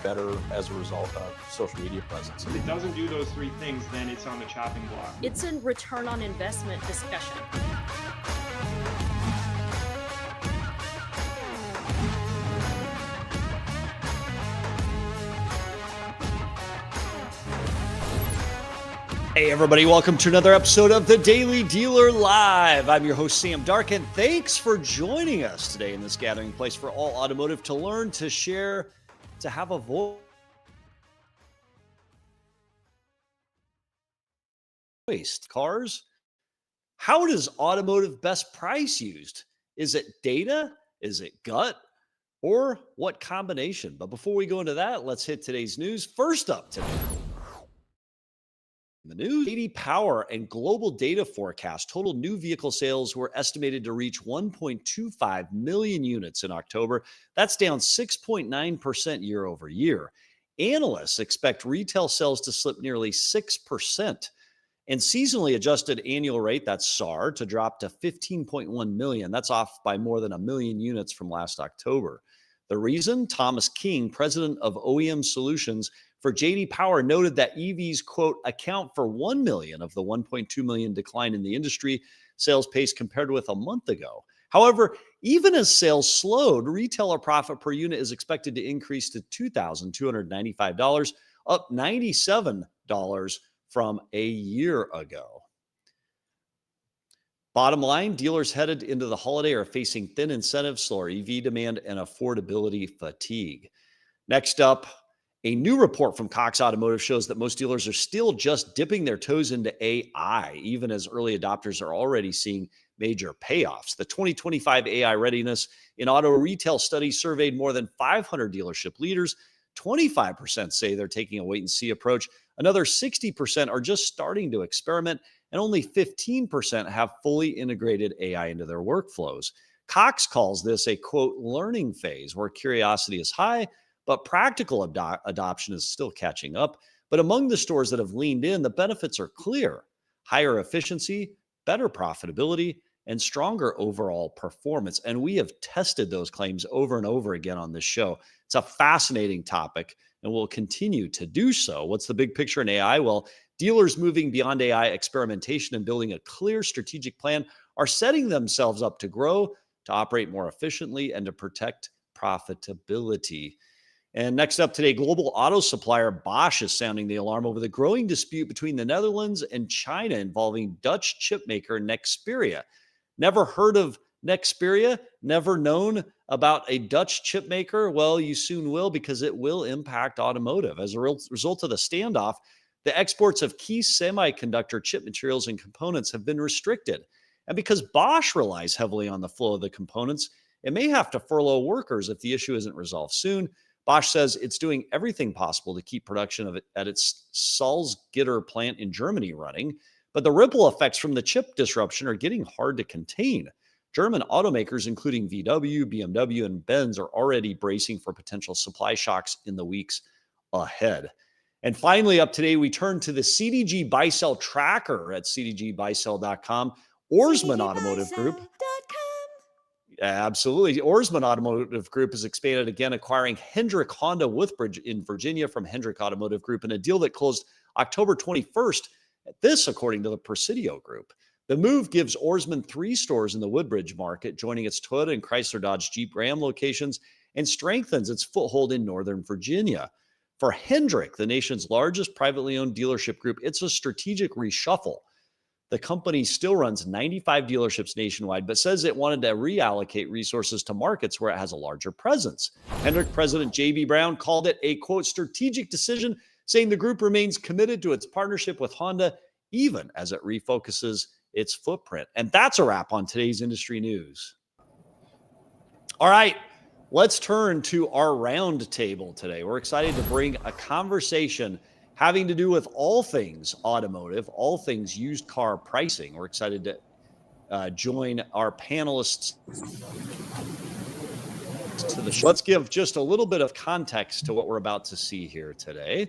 better as a result of social media presence. If it doesn't do those three things, then it's on the chopping block. It's a return on investment discussion. Hey everybody, welcome to another episode of the Daily Dealer Live. I'm your host, Sam Darkin. Thanks for joining us today in this gathering place for all automotive to learn, to share, to have a voice. Cars. How does automotive best price used? Is it data? Is it gut? Or what combination? But before we go into that, let's hit today's news. First up today. The news, J.D. Power and global data forecast total new vehicle sales were estimated to reach 1.25 million units in October. That's down 6.9% year over year. Analysts expect retail sales to slip nearly 6%. And seasonally adjusted annual rate, that's SAAR, to drop to 15.1 million. That's off by more than a million units from last October. The reason? Thomas King, president of OEM Solutions for J.D. Power, noted that EVs, quote, account for 1 million of the 1.2 million decline in the industry sales pace compared with a month ago. However, even as sales slowed, retailer profit per unit is expected to increase to $2,295, up $97 from a year ago. Bottom line, dealers headed into the holiday are facing thin incentives, slower EV demand, and affordability fatigue. Next up, a new report from Cox Automotive shows that most dealers are still just dipping their toes into AI, even as early adopters are already seeing major payoffs. The 2025 AI Readiness in Auto Retail study surveyed more than 500 dealership leaders. 25% say they're taking a wait-and-see approach. Another 60% are just starting to experiment, and only 15% have fully integrated AI into their workflows. Cox calls this a, quote, learning phase where curiosity is high, but practical adoption is still catching up. But among the stores that have leaned in, the benefits are clear: higher efficiency, better profitability, and stronger overall performance. And we have tested those claims over and over again on this show. It's a fascinating topic, and we'll continue to do so. What's the big picture in AI? Well, dealers moving beyond AI experimentation and building a clear strategic plan are setting themselves up to grow, to operate more efficiently, and to protect profitability. And next up today, global auto supplier Bosch is sounding the alarm over the growing dispute between the Netherlands and China involving Dutch chipmaker Nexperia. Never heard of Nexperia? Never known about a Dutch chipmaker? Well, you soon will, because it will impact automotive. As a result of the standoff, the exports of key semiconductor chip materials and components have been restricted. And because Bosch relies heavily on the flow of the components, it may have to furlough workers if the issue isn't resolved soon. Bosch says it's doing everything possible to keep production of it at its Salzgitter plant in Germany running, but the ripple effects from the chip disruption are getting hard to contain. German automakers, including VW, BMW, and Benz, are already bracing for potential supply shocks in the weeks ahead. And finally, up today, we turn to the CDG buy-sell tracker at cdgbuysell.com. Oarsman Automotive Group. Absolutely. Oarsman Automotive Group has expanded again, acquiring Hendrick Honda Woodbridge in Virginia from Hendrick Automotive Group in a deal that closed October 21st. This, according to the Presidio Group. The move gives Oarsman 3 stores in the Woodbridge market, joining its Toyota and Chrysler Dodge Jeep Ram locations, and strengthens its foothold in Northern Virginia. For Hendrick, the nation's largest privately owned dealership group, it's a strategic reshuffle. The company still runs 95 dealerships nationwide, but says it wanted to reallocate resources to markets where it has a larger presence. Hendrick President J.B. Brown called it a, quote, strategic decision, saying the group remains committed to its partnership with Honda, even as it refocuses its footprint. And that's a wrap on today's industry news. All right, let's turn to our roundtable today. We're excited to bring a conversation having to do with all things automotive, all things used car pricing. We're excited to join our panelists to the show. Let's give just a little bit of context to what we're about to see here today.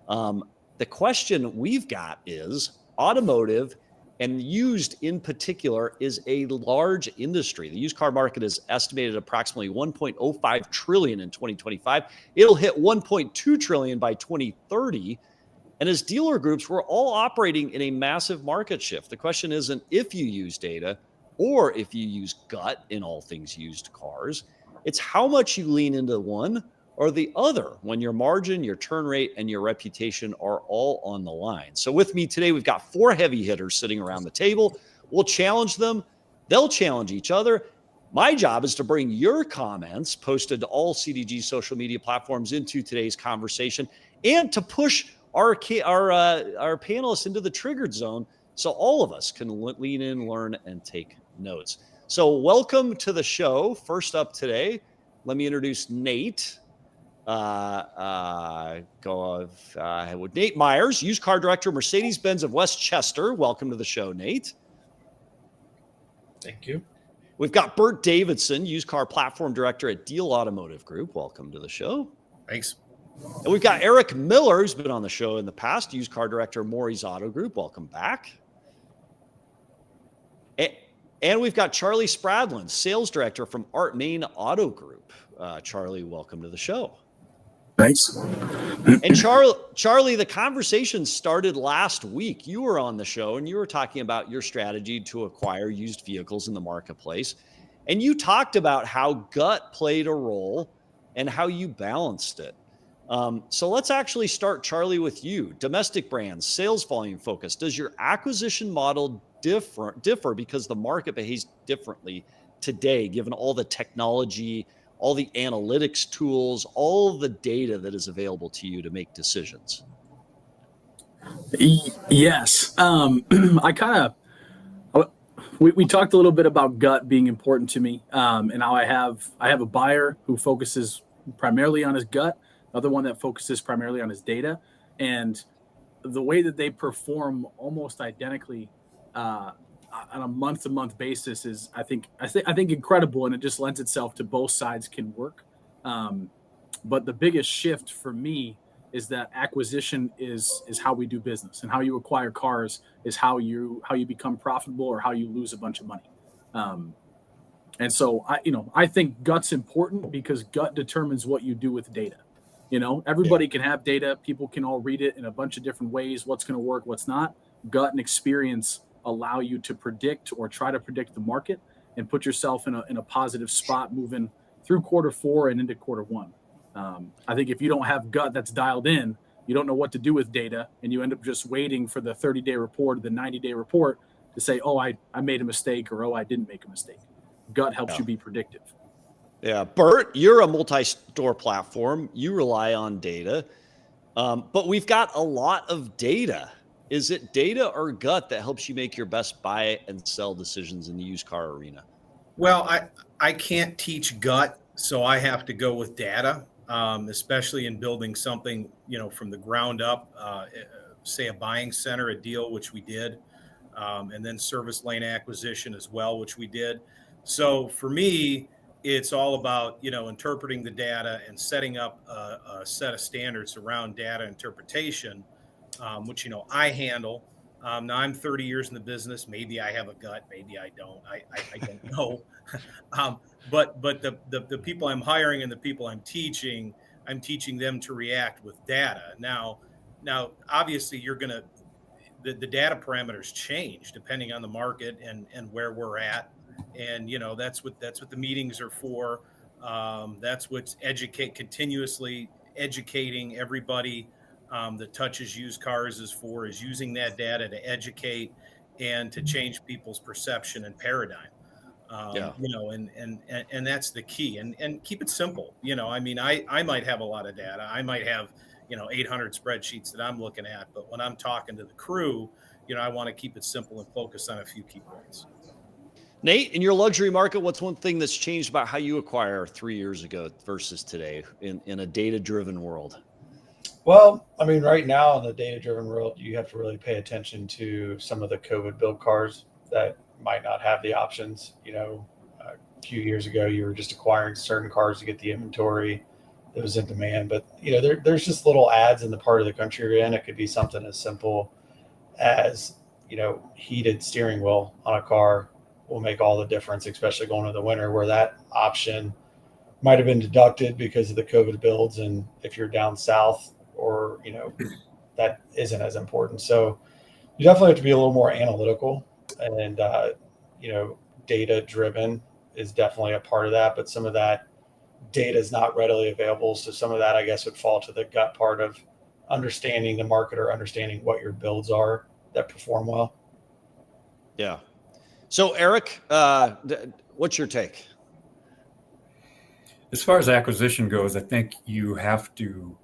The question we've got is, automotive And used in particular is a large industry. The used car market is estimated at approximately 1.05 trillion in 2025. It'll hit 1.2 trillion by 2030. And as dealer groups, we're all operating in a massive market shift. The question isn't if you use data or if you use gut in all things used cars. It's how much you lean into one or the other when your margin, your turn rate, and your reputation are all on the line. So with me today, we've got 4 heavy hitters sitting around the table. We'll challenge them. They'll challenge each other. My job is to bring your comments posted to all CDG social media platforms into today's conversation and to push our panelists into the triggered zone so all of us can lean in, learn, and take notes. So welcome to the show. First up today, let me introduce Nate. With Nate Myers, used car director, Mercedes-Benz of Westchester. Welcome to the show, Nate. Thank you. We've got Burt Davidson, used car platform director at Diehl Automotive Group. Welcome to the show. Thanks. And we've got Eric Miller, who's been on the show in the past, used car director, Morrie's Auto Group. Welcome back. And we've got Charlie Spradlin, sales director from Moehn Auto Group. Charlie, welcome to the show. Thanks. And Charlie, the conversation started last week. You were on the show and you were talking about your strategy to acquire used vehicles in the marketplace. And you talked about how gut played a role and how you balanced it. So let's actually start, Charlie, with you. Domestic brands, sales volume focus. Does your acquisition model differ because the market behaves differently today, given all the technology, all the analytics tools, all the data that is available to you to make decisions? Yes. We talked a little bit about gut being important to me, and how I have a buyer who focuses primarily on his gut, another one that focuses primarily on his data, and the way that they perform almost identically on a month-to-month basis is, I think incredible, and it just lends itself to both sides can work. But the biggest shift for me is that acquisition is how we do business, and how you acquire cars is how you become profitable or how you lose a bunch of money. And so I think gut's important because gut determines what you do with data. Everybody can have data. People can all read it in a bunch of different ways. What's going to work, what's not. Gut and experience allow you to predict or try to predict the market and put yourself in a positive spot moving through Q4 and into Q1. I think if you don't have gut that's dialed in, you don't know what to do with data, and you end up just waiting for the 30-day report or the 90-day report to say, oh, I made a mistake, or oh, I didn't make a mistake. Gut helps you be predictive. Yeah. Burt, you're a multi-store platform. You rely on data, but we've got a lot of data. Is it data or gut that helps you make your best buy and sell decisions in the used car arena? Well, I can't teach gut, so I have to go with data, especially in building something, from the ground up, say a buying center, a Diehl, which we did, and then service lane acquisition as well, which we did. So for me, it's all about, interpreting the data and setting up a set of standards around data interpretation, which, I handle. Now I'm 30 years in the business. Maybe I have a gut, maybe I don't. I don't know. But the people I'm hiring and the people I'm teaching them to react with data. Now, obviously the data parameters change depending on the market and where we're at. And, that's what the meetings are for. That's what's continuously educating everybody that touches used cars is using that data to educate and to change people's perception and paradigm. And that's the key, and keep it simple. I might have a lot of data. I might have, 800 spreadsheets that I'm looking at, but when I'm talking to the crew, I want to keep it simple and focus on a few key points. Nate, in your luxury market, what's one thing that's changed about how you acquire 3 years ago versus today in a data-driven world? Well, right now in the data-driven world, you have to really pay attention to some of the COVID build cars that might not have the options. A few years ago, you were just acquiring certain cars to get the inventory that was in demand. But, there's just little ads in the part of the country you're in. It could be something as simple as heated steering wheel on a car will make all the difference, especially going into the winter where that option might have been deducted because of the COVID builds. And if you're down south or, that isn't as important. So you definitely have to be a little more analytical and, data driven is definitely a part of that. But some of that data is not readily available. So some of that, I guess, would fall to the gut part of understanding the market or understanding what your builds are that perform well. Yeah. So Eric, what's your take? As far as acquisition goes, I think you have to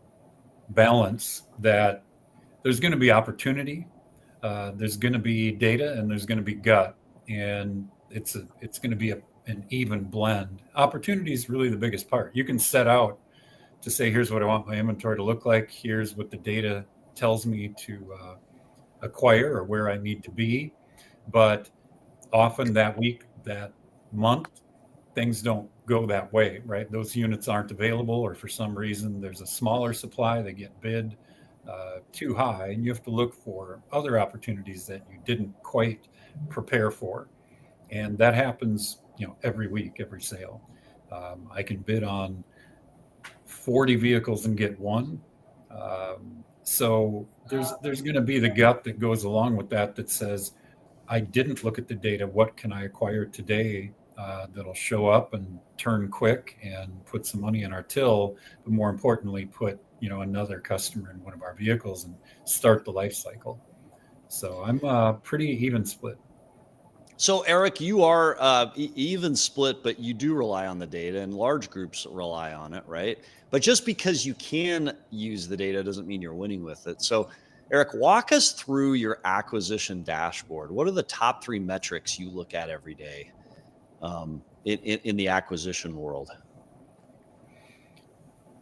balance that. There's going to be opportunity, there's going to be data, and there's going to be gut, and it's going to be an even blend. Opportunity is really the biggest part. You can set out to say, here's what I want my inventory to look like. Here's what the data tells me to acquire or where I need to be. But often that week, that month, things don't go that way, right? Those units aren't available, or for some reason there's a smaller supply, they get bid too high, and you have to look for other opportunities that you didn't quite prepare for. And that happens, every week, every sale. I can bid on 40 vehicles and get one. So there's going to be the gut that goes along with that says, I didn't look at the data. What can I acquire today that'll show up and turn quick and put some money in our till, but more importantly, put another customer in one of our vehicles and start the life cycle. So I'm pretty even split. So Eric, you are even split, but you do rely on the data, and large groups rely on it, right? But just because you can use the data doesn't mean you're winning with it. So Eric, walk us through your acquisition dashboard. What are the top 3 metrics you look at every day in the acquisition world?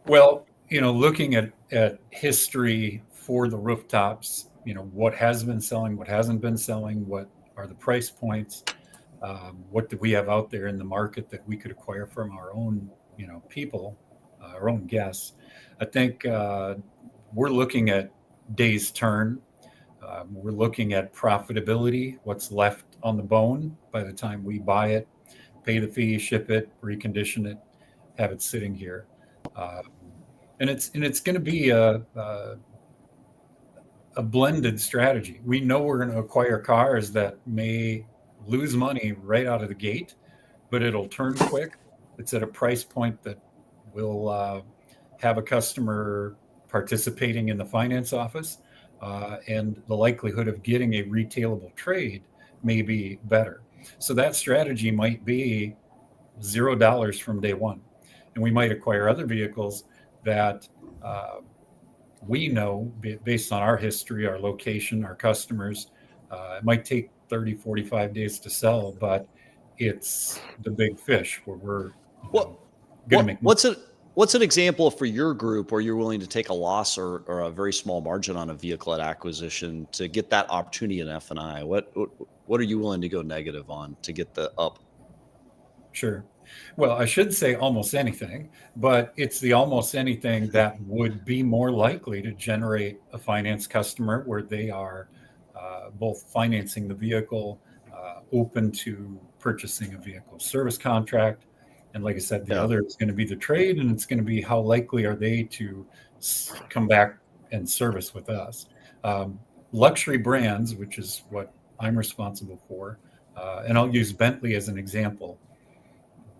Well, looking at history for the rooftops, what has been selling, what hasn't been selling, what are the price points, what do we have out there in the market that we could acquire from our own, people, our own guests. I think we're looking at days turn. We're looking at profitability, what's left on the bone by the time we buy it, pay the fee, ship it, recondition it, have it sitting here. And it's going to be a blended strategy. We know we're going to acquire cars that may lose money right out of the gate, but it'll turn quick. It's at a price point that will have a customer participating in the finance office, and the likelihood of getting a retailable trade may be better. So that strategy might be $0 from day one. And we might acquire other vehicles that we know, based on our history, our location, our customers, it might take 30, 45 days to sell, but it's the big fish where we're going to make money. What's an example for your group where you're willing to take a loss or a very small margin on a vehicle at acquisition to get that opportunity in F&I? What are you willing to go negative on to get the up? Sure. Well, I should say almost anything, but it's the almost anything that would be more likely to generate a finance customer where they are both financing the vehicle, open to purchasing a vehicle service contract. And like I said, the other is going to be the trade, and it's going to be how likely are they to come back and service with us. Luxury brands, which is what I'm responsible for, and I'll use Bentley as an example.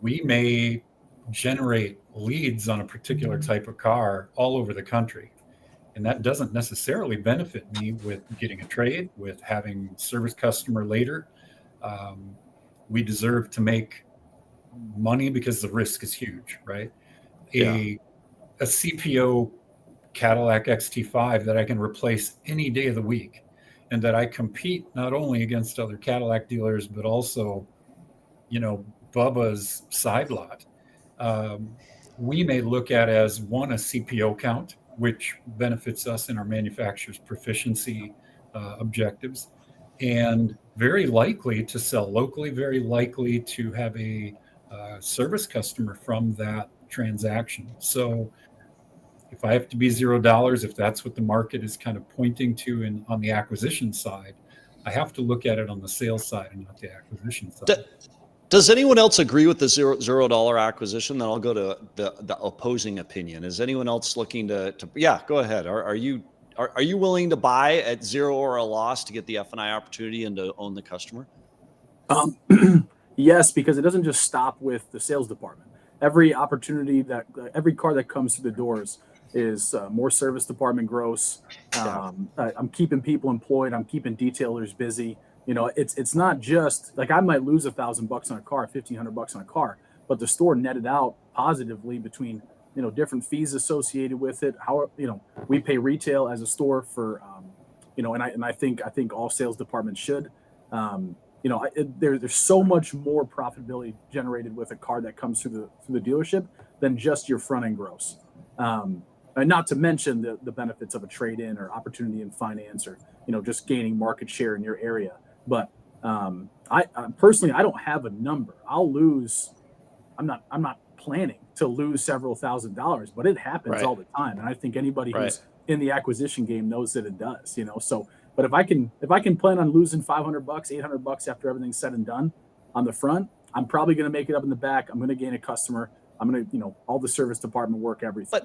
We may generate leads on a particular type of car all over the country. And that doesn't necessarily benefit me with getting a trade, with having service customer later. We deserve to make money because the risk is huge, right? A CPO Cadillac XT5 that I can replace any day of the week, and that I compete not only against other Cadillac dealers, but also, Bubba's side lot. We may look at as one, a CPO count, which benefits us in our manufacturer's proficiency objectives, and very likely to sell locally, very likely to have a service customer from that transaction. So if I have to be $0, if that's what the market is kind of pointing to on the acquisition side, I have to look at it on the sales side and not the acquisition side. Does anyone else agree with the $0 acquisition? Then I'll go to the opposing opinion. Is anyone else looking to yeah, go ahead. Are you willing to buy at zero or a loss to get the F&I opportunity and to own the customer? Yes, because it doesn't just stop with the sales department. Every opportunity every car that comes through the doors is more service department gross. I'm keeping people employed. I'm keeping detailers busy. You know, it's not just like I might lose $1,000 on a car, $1,500 on a car, but the store netted out positively between, you know, different fees associated with it. How, you know, we pay retail as a store for, you know, and I think all sales departments should. You know, there's so much more profitability generated with a car that comes through the dealership than just your front end gross. And not to mention the benefits of a trade-in or opportunity in finance, or, you know, just gaining market share in your area. But I personally, I don't have a number. I'll lose. I'm not planning to lose several $1,000s, but it happens all the time. And I think anybody who's in the acquisition game knows that it does. You know, so. But if I can plan on losing $500, $800 after everything's said and done on the front, I'm probably going to make it up in the back. I'm going to gain a customer. I'm going to, you know, all the service department work, everything.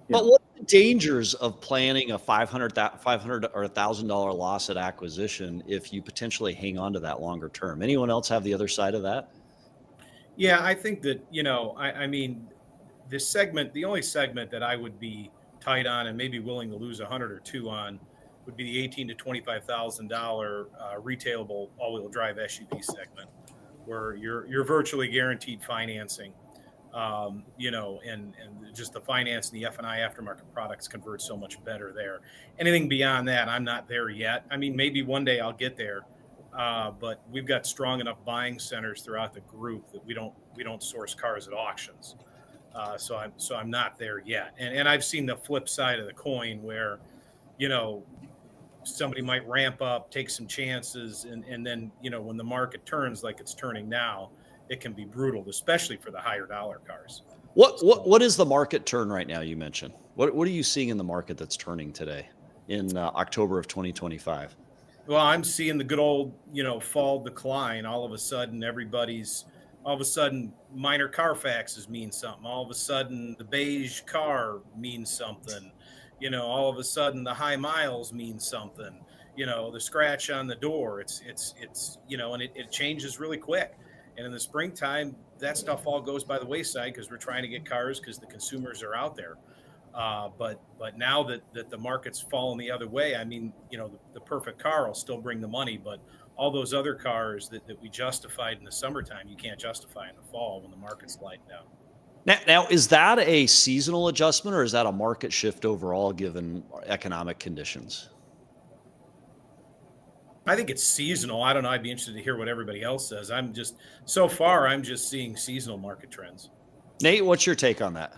But what are the dangers of planning a $500 or $1,000 loss at acquisition if you potentially hang on to that longer term? Anyone else have the other side of that? Yeah, I think that, you know, I mean, the only segment that I would be tight on and maybe willing to lose 100 or 2 on would be the $18,000 to $25,000 retailable all-wheel drive SUV segment, where you're virtually guaranteed financing. You know, and just the finance and the F&I aftermarket products convert so much better there. Anything beyond that, I'm not there yet. I mean, maybe one day I'll get there, but we've got strong enough buying centers throughout the group that we don't source cars at auctions. So I'm not there yet. And I've seen the flip side of the coin where, you know, somebody might ramp up, take some chances, and then, you know, when the market turns like it's turning now, it can be brutal, especially for the higher dollar cars. What is the market turn right now? You mentioned what are you seeing in the market that's turning today in October of 2025? Well, I'm seeing the good old, you know, fall decline. All of a sudden, minor Carfaxes mean something. All of a sudden, the beige car means something. You know, all of a sudden, the high miles mean something. You know, the scratch on the door. It's you know, and it changes really quick. And in the springtime, that stuff all goes by the wayside because we're trying to get cars because the consumers are out there. But now that the market's fallen the other way, I mean, you know, the perfect car will still bring the money, but all those other cars that we justified in the summertime, you can't justify in the fall when the market's lighting down. Now, is that a seasonal adjustment or is that a market shift overall given economic conditions? I think it's seasonal. I don't know. I'd be interested to hear what everybody else says. I'm just seeing seasonal market trends. Nate, what's your take on that?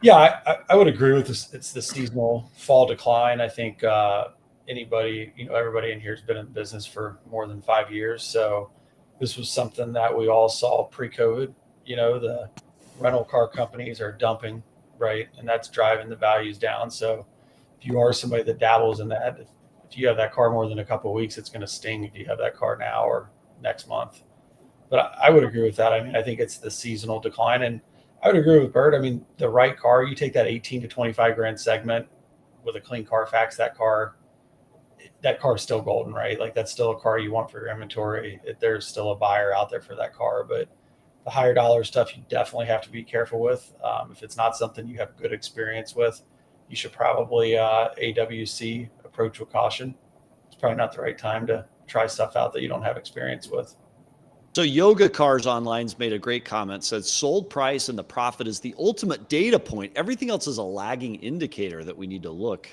Yeah, I would agree with this. It's the seasonal fall decline. I think everybody in here has been in business for more than 5 years. So this was something that we all saw pre-COVID. You know, the rental car companies are dumping, right? And that's driving the values down. So if you are somebody that dabbles in that, if you have that car more than a couple of weeks, it's going to sting if you have that car now or next month. But I would agree with that. I mean, I think it's the seasonal decline. And I would agree with Burt. I mean, the right car, you take that 18 to 25 grand segment with a clean Carfax, that car is still golden, right? Like that's still a car you want for your inventory. There's still a buyer out there for that car. But the higher dollar stuff, you definitely have to be careful with. If it's not something you have good experience with, you should probably AWC approach with caution. It's probably not the right time to try stuff out that you don't have experience with. So Yoga Cars Online's made a great comment, said sold price and the profit is the ultimate data point. Everything else is a lagging indicator that we need to look.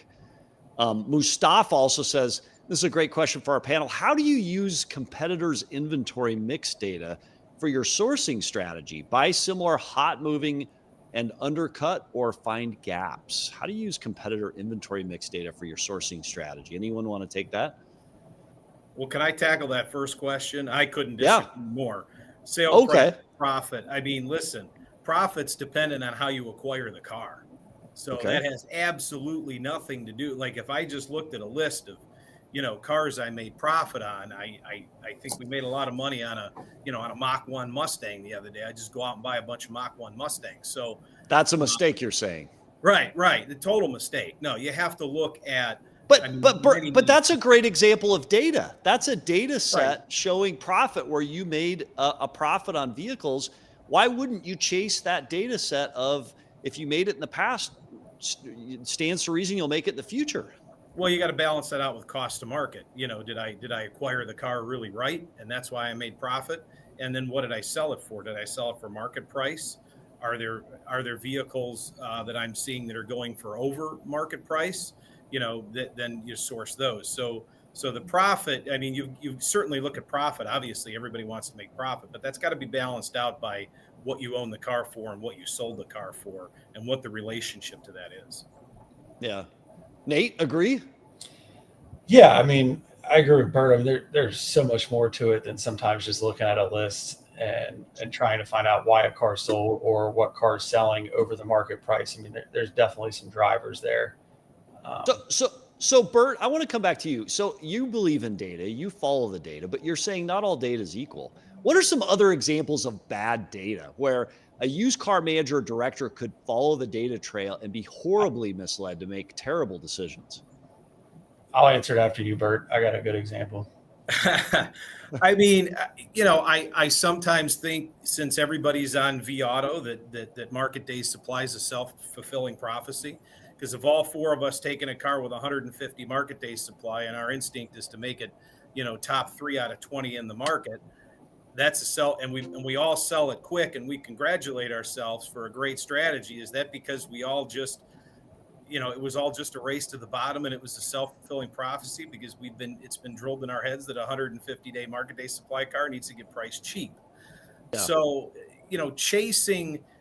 Mustafa also says, this is a great question for our panel. How do you use competitors' inventory mix data for your sourcing strategy? Buy similar hot moving and undercut or find gaps? How do you use competitor inventory mix data for your sourcing strategy? Anyone want to take that? Well, can I tackle that first question? I couldn't disagree more. Sale price, profit. I mean, listen, profit's dependent on how you acquire the car. So that has absolutely nothing to do. Like if I just looked at a list of, cars I made profit on. I think we made a lot of money on a Mach 1 Mustang the other day. I just go out and buy a bunch of Mach 1 Mustangs. So That's a mistake, you're saying. right. The total mistake. No, you have to look at. But that's a great example of data. That's a data set showing profit where you made a profit on vehicles. Why wouldn't you chase that data set of, if you made it in the past, stands to reason you'll make it in the future? Well, you got to balance that out with cost to market. Did I acquire the car really right, and that's why I made profit? And then what did I sell it for? Did I sell it for market price? Are there vehicles that I'm seeing that are going for over market price? Then you source those. So the profit, I mean, you certainly look at profit. Obviously, everybody wants to make profit, but that's got to be balanced out by what you own the car for and what you sold the car for and what the relationship to that is. Yeah. Nate, agree? Yeah, I mean, I agree with Burt. I mean, there's so much more to it than sometimes just looking at a list and trying to find out why a car sold or what car is selling over the market price. I mean, there's definitely some drivers there. So Burt, I want to come back to you. So you believe in data, you follow the data, but you're saying not all data is equal. What are some other examples of bad data where a used car manager or director could follow the data trail and be horribly misled to make terrible decisions? I'll answer it after you, Burt. I got a good example. I mean, I sometimes think, since everybody's on vAuto, that market day supply is a self-fulfilling prophecy. Because if all four of us taking a car with 150 market day supply and our instinct is to make it, top 3 out of 20 in the market, that's a sell. And we all sell it quick and we congratulate ourselves for a great strategy. Is that because we all just, it was all just a race to the bottom and it was a self-fulfilling prophecy because it's been drilled in our heads that a 150-day market day supply car needs to get priced cheap. Yeah. So,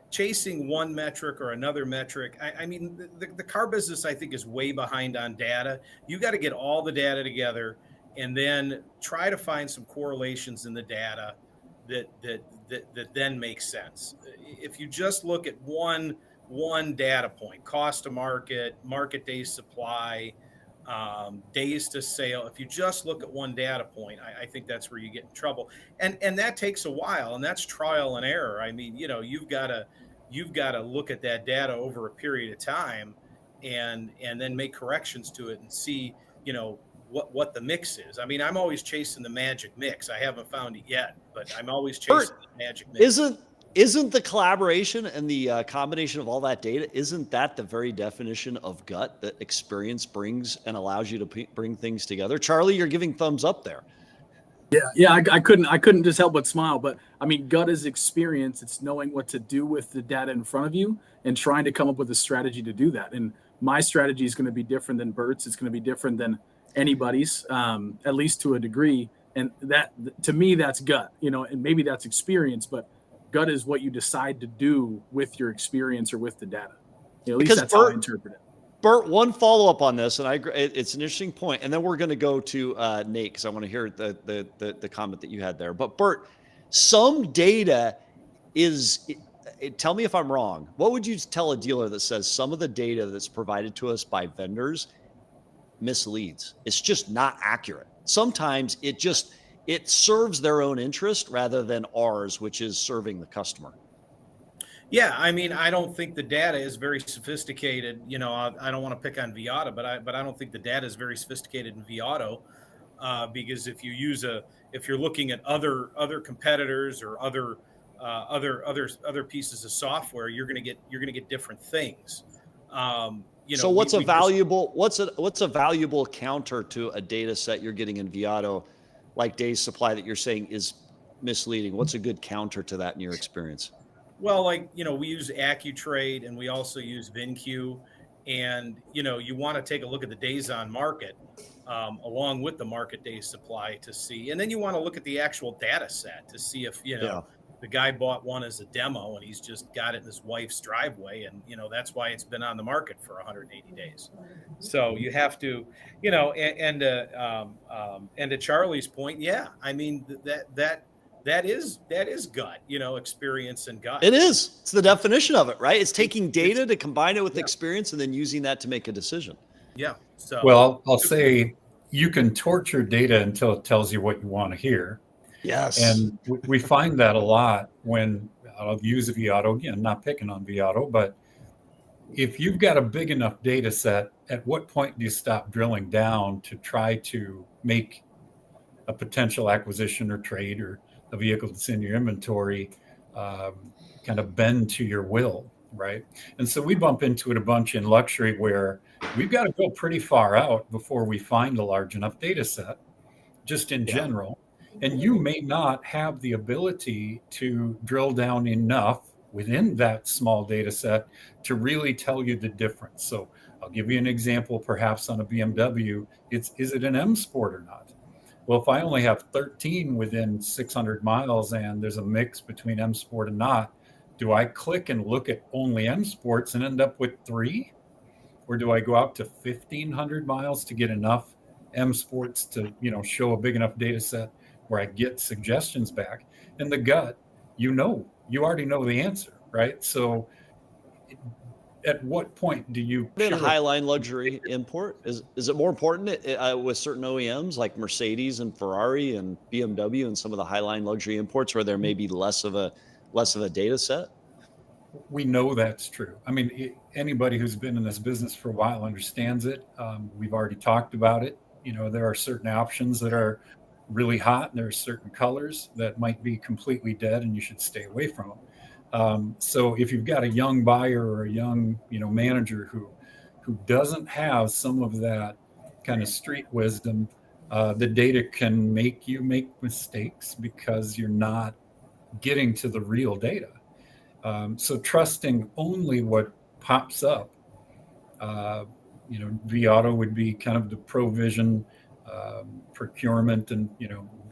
chasing one metric or another metric. I mean, the car business, I think, is way behind on data. You got to get all the data together and then try to find some correlations in the data that then makes sense. If you just look at one data point, cost to market, market day supply, days to sale, if you just look at one data point, I think that's where you get in trouble. And that takes a while, and that's trial and error. I mean, you've got to look at that data over a period of time and then make corrections to it and see, what the mix is. I mean, I'm always chasing the magic mix. I haven't found it yet, but I'm always chasing the magic mix. Isn't the collaboration and the combination of all that data, isn't that the very definition of gut that experience brings and allows you to bring things together? Charlie, you're giving thumbs up there. Yeah. I couldn't just help but smile. But I mean, gut is experience. It's knowing what to do with the data in front of you and trying to come up with a strategy to do that. And my strategy is going to be different than Burt's. It's going to be different than anybody's, at least to a degree. And that, to me, that's gut. And maybe that's experience, but gut is what you decide to do with your experience or with the data. At least that's how I interpret it. Burt, one follow-up on this, and I agree, it's an interesting point, and then we're going to go to Nate because I want to hear the comment that you had there. But Burt, some data tell me if I'm wrong. What would you tell a dealer that says some of the data that's provided to us by vendors misleads? It's just not accurate. Sometimes it serves their own interest rather than ours, which is serving the customer. Yeah, I mean, I don't think the data is very sophisticated. I don't want to pick on vAuto, but I don't think the data is very sophisticated in vAuto, because if you're looking at other competitors or other pieces of software, you're gonna get different things. So what's a valuable counter to a data set you're getting in vAuto, like days supply, that you're saying is misleading? What's a good counter to that in your experience? Well, we use AccuTrade and we also use VinQ, and, you want to take a look at the days on market along with the market day supply to see, and then you want to look at the actual data set to see if, the guy bought one as a demo and he's just got it in his wife's driveway. And, that's why it's been on the market for 180 days. So you have to, and to Charlie's point, yeah, I mean, that is gut, experience and gut. It is. It's the definition of it, right? It's taking data to combine it with experience and then using that to make a decision. Yeah. So, well, I'll say you can torture data until it tells you what you want to hear. Yes. And we find that a lot when I'll use vAuto again, not picking on vAuto, but if you've got a big enough data set, at what point do you stop drilling down to try to make a potential acquisition or trade or a vehicle that's in your inventory kind of bend to your will, right? And so we bump into it a bunch in luxury where we've got to go pretty far out before we find a large enough data set, just in general. And you may not have the ability to drill down enough within that small data set to really tell you the difference. So I'll give you an example, perhaps on a BMW. Is it an M Sport or not? Well, if I only have 13 within 600 miles and there's a mix between M Sport and not, do I click and look at only M Sports and end up with 3? Or do I go out to 1,500 miles to get enough M Sports to, show a big enough data set where I get suggestions back? And the gut, you already know the answer, right? So at what point do you in highline luxury import? Is it more important with certain OEMs like Mercedes and Ferrari and BMW and some of the highline luxury imports where there may be less of a data set? We know that's true. I mean, anybody who's been in this business for a while understands it. We've already talked about it. There are certain options that are really hot, and there are certain colors that might be completely dead, and you should stay away from them. So if you've got a young buyer or a young, manager who doesn't have some of that kind of street wisdom, the data can make you make mistakes because you're not getting to the real data. So trusting only what pops up, vAuto would be kind of the provision, procurement, and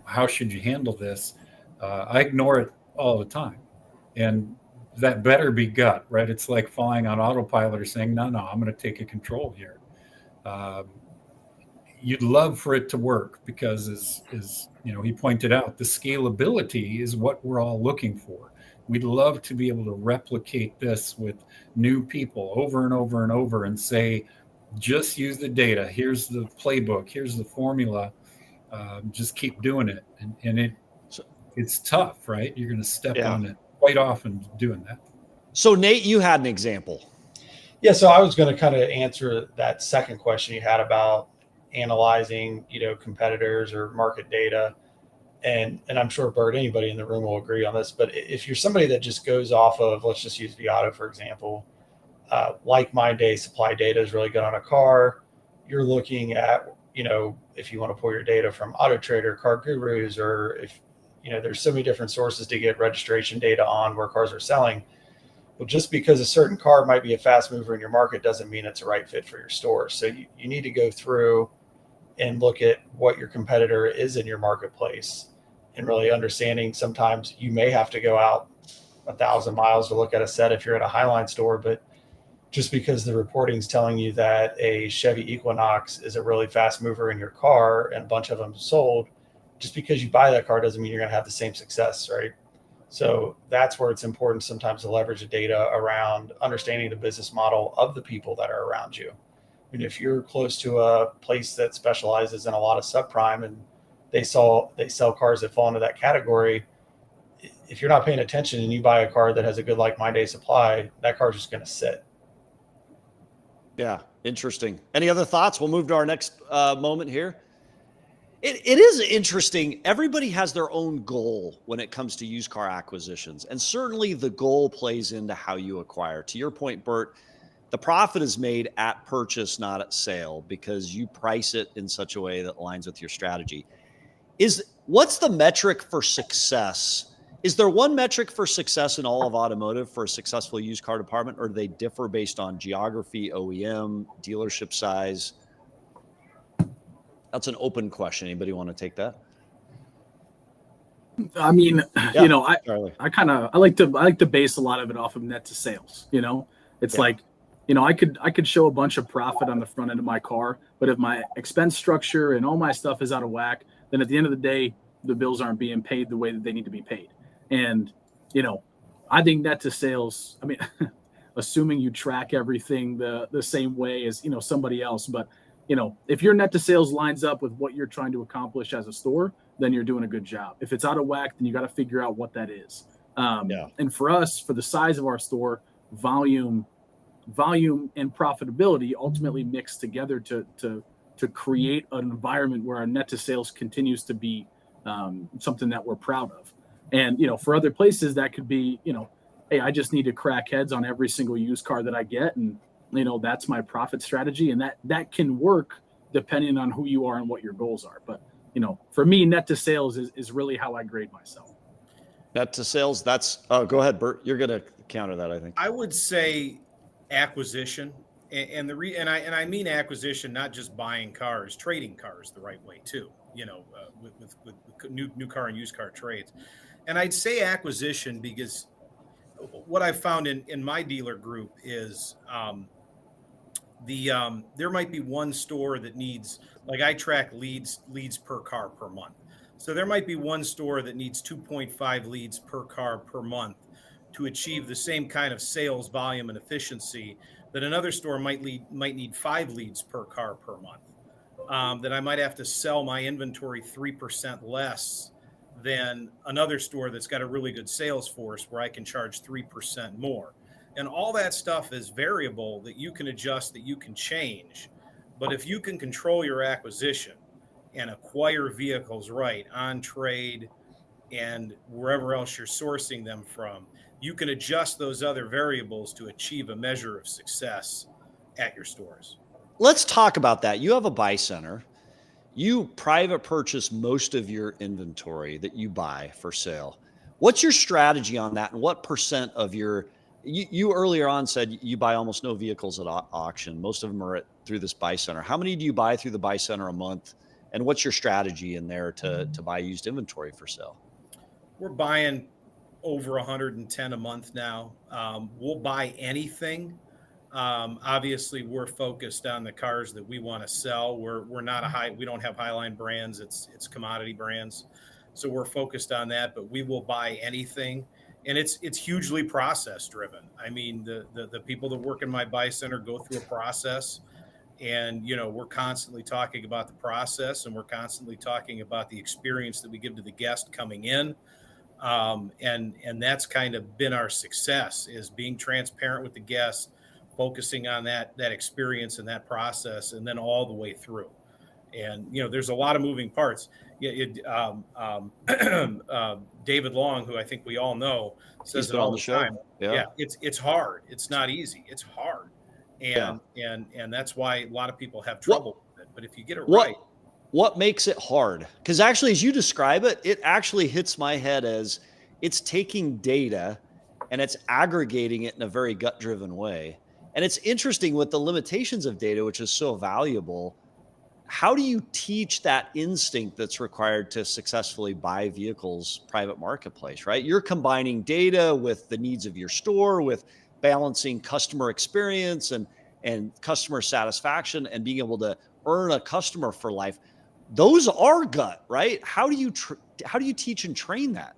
how should you handle this? I ignore it all the time, and that better be gut, right? It's like flying on autopilot or saying, no, I'm going to take a control here. You'd love for it to work because, as he pointed out, the scalability is what we're all looking for. We'd love to be able to replicate this with new people over and over and over and say, just use the data. Here's the playbook. Here's the formula. Just keep doing it. And it's tough, right? You're going to step on it quite often doing that. So Nate, you had an example. Yeah. So I was going to kind of answer that second question you had about analyzing, competitors or market data. And I'm sure, Burt, anybody in the room will agree on this, but if you're somebody that just goes off of, let's just use vAuto, for example, like my day supply data is really good on a car. You're looking at, if you want to pull your data from Auto Trader, Car Gurus, or if, there's so many different sources to get registration data on where cars are selling. Well, just because a certain car might be a fast mover in your market doesn't mean it's a right fit for your store. So you need to go through and look at what your competitor is in your marketplace, and really understanding sometimes you may have to go out 1,000 miles to look at a set if you're at a Highline store, but just because the reporting's telling you that a Chevy Equinox is a really fast mover in your car and a bunch of them sold, just because you buy that car doesn't mean you're going to have the same success, right? So that's where it's important sometimes to leverage the data around understanding the business model of the people that are around you. And if you're close to a place that specializes in a lot of subprime and they sell cars that fall into that category, if you're not paying attention and you buy a car that has a good like my day supply, that car's just going to sit. Yeah, interesting. Any other thoughts? We'll move to our next moment here. It is interesting. Everybody has their own goal when it comes to used car acquisitions. And certainly the goal plays into how you acquire. To your point, Burt, the profit is made at purchase, not at sale, because you price it in such a way that aligns with your strategy. What's the metric for success? Is there one metric for success in all of automotive for a successful used car department, or do they differ based on geography, OEM, dealership size? That's an open question. Anybody want to take that? I mean, I like to base a lot of it off of net to sales. It's like, I could show a bunch of profit on the front end of my car, but if my expense structure and all my stuff is out of whack, then at the end of the day, the bills aren't being paid the way that they need to be paid. And, I think net to sales, I mean, assuming you track everything the same way as, somebody else, but if your net to sales lines up with what you're trying to accomplish as a store, then you're doing a good job. If it's out of whack, then you got to figure out what that is. And for us, for the size of our store, volume and profitability ultimately mix together to create an environment where our net to sales continues to be something that we're proud of. And, for other places that could be, hey, I just need to crack heads on every single used car that I get. And, that's my profit strategy. And that can work depending on who you are and what your goals are. But, for me, net to sales is really how I grade myself. Net to sales, go ahead, Burt. You're going to counter that, I think. I would say acquisition. And I mean acquisition, not just buying cars, trading cars the right way too, with new car and used car trades. And I'd say acquisition because what I found in my dealer group is there might be one store that needs, like I track leads per car per month. So there might be one store that needs 2.5 leads per car per month to achieve the same kind of sales volume and efficiency that another store might need 5 leads per car per month. That I might have to sell my inventory 3% less than another store that's got a really good sales force where I can charge 3% more. And all that stuff is variable that you can adjust, that you can change. But if you can control your acquisition and acquire vehicles right on trade and wherever else you're sourcing them from, you can adjust those other variables to achieve a measure of success at your stores. Let's talk about that. You have a buy center. You private purchase most of your inventory that you buy for sale. What's your strategy on that? And what percent of you earlier on said you buy almost no vehicles at auction. Most of them are through this buy center. How many do you buy through the buy center a month? And what's your strategy in there to buy used inventory for sale? We're buying over 110 a month now. We'll buy anything. Obviously we're focused on the cars that we want to sell. We're not we don't have highline brands. It's commodity brands. So we're focused on that, but we will buy anything. And it's hugely process driven. I mean, the people that work in my buy center go through a process, and, we're constantly talking about the process, and we're constantly talking about the experience that we give to the guest coming in. And that's kind of been our success, is being transparent with the guests, focusing on that experience and that process, and then all the way through. And, there's a lot of moving parts. David Long, who I think we all know, says it all the time. Yeah. It's hard. It's not easy. It's hard. And that's why a lot of people have trouble with it. But if you get it right. What makes it hard? Because actually, as you describe it, it actually hits my head as it's taking data and it's aggregating it in a very gut-driven way. And it's interesting with the limitations of data, which is so valuable. How do you teach that instinct that's required to successfully buy vehicles private marketplace, right? You're combining data with the needs of your store, with balancing customer experience and customer satisfaction and being able to earn a customer for life. Those are gut, right? How do you teach and train that?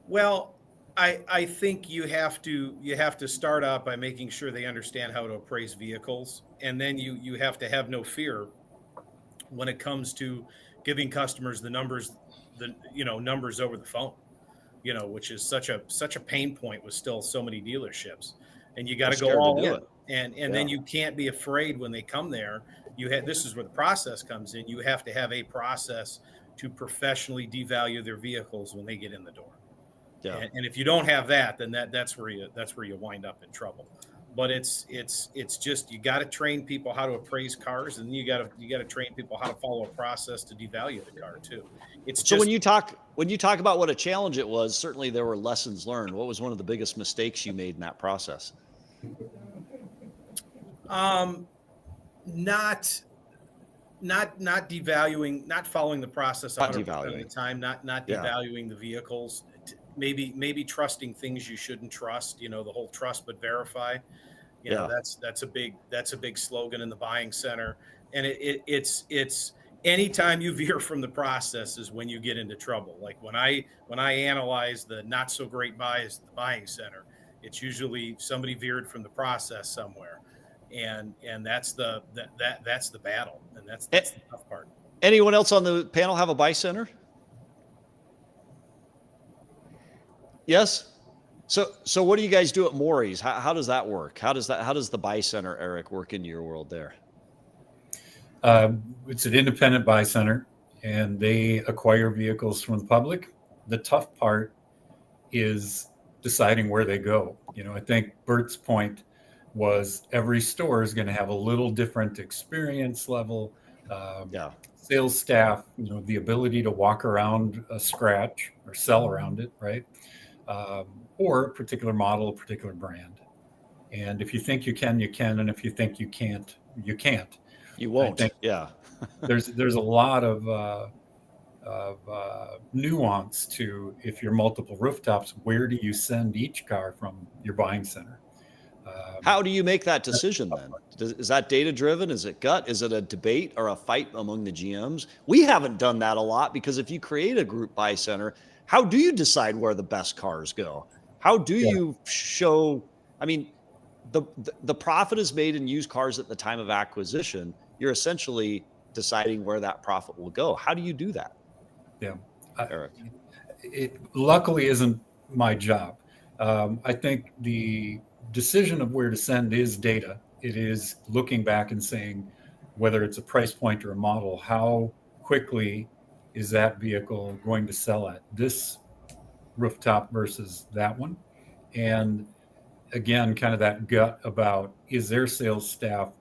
Well, I think you have to start out by making sure they understand how to appraise vehicles, and then you have to have no fear when it comes to giving customers the numbers over the phone, which is such a pain point with still so many dealerships, and you got to go all in, and then you can't be afraid when they come there. This is where the process comes in. You have to have a process to professionally devalue their vehicles when they get in the door. Yeah. And if you don't have that, then that's where you wind up in trouble. But it's just, you got to train people how to appraise cars, and you got to train people how to follow a process to devalue the car too. So when you talk about what a challenge it was, certainly there were lessons learned. What was one of the biggest mistakes you made in that process? Not devaluing, not following the process 100% of the time, not devaluing the vehicles. Maybe trusting things you shouldn't trust, the whole trust but verify. That's a big slogan in the buying center. And it's anytime you veer from the process is when you get into trouble. Like when I analyze the not so great buys at the buying center, it's usually somebody veered from the process somewhere. and that's that's the battle, and that's the tough part. Anyone else on the panel have a buy center? Yes. So what do you guys do at Morrie's? How does that work? How does the buy center, Eric, work in your world there? It's an independent buy center, and they acquire vehicles from the public. The tough part is deciding where they go. I think Burt's point was every store is going to have a little different experience level. Sales staff, the ability to walk around a scratch or sell around it, right? Or a particular model, a particular brand. And if you think you can, you can. And if you think you can't, you can't. You won't. There's a lot of nuance to, if you're multiple rooftops, where do you send each car from your buying center? How do you make that decision then? Is that data driven? Is it gut? Is it a debate or a fight among the GMs? We haven't done that a lot, because if you create a group buy center, how do you decide where the best cars go? How do you show? I mean, the profit is made in used cars at the time of acquisition. You're essentially deciding where that profit will go. How do you do that? Yeah, Eric. It luckily isn't my job. I think the decision of where to send is data. It is looking back and saying, whether it's a price point or a model, how quickly is that vehicle going to sell at this rooftop versus that one? And again, kind of that gut about, is their sales staff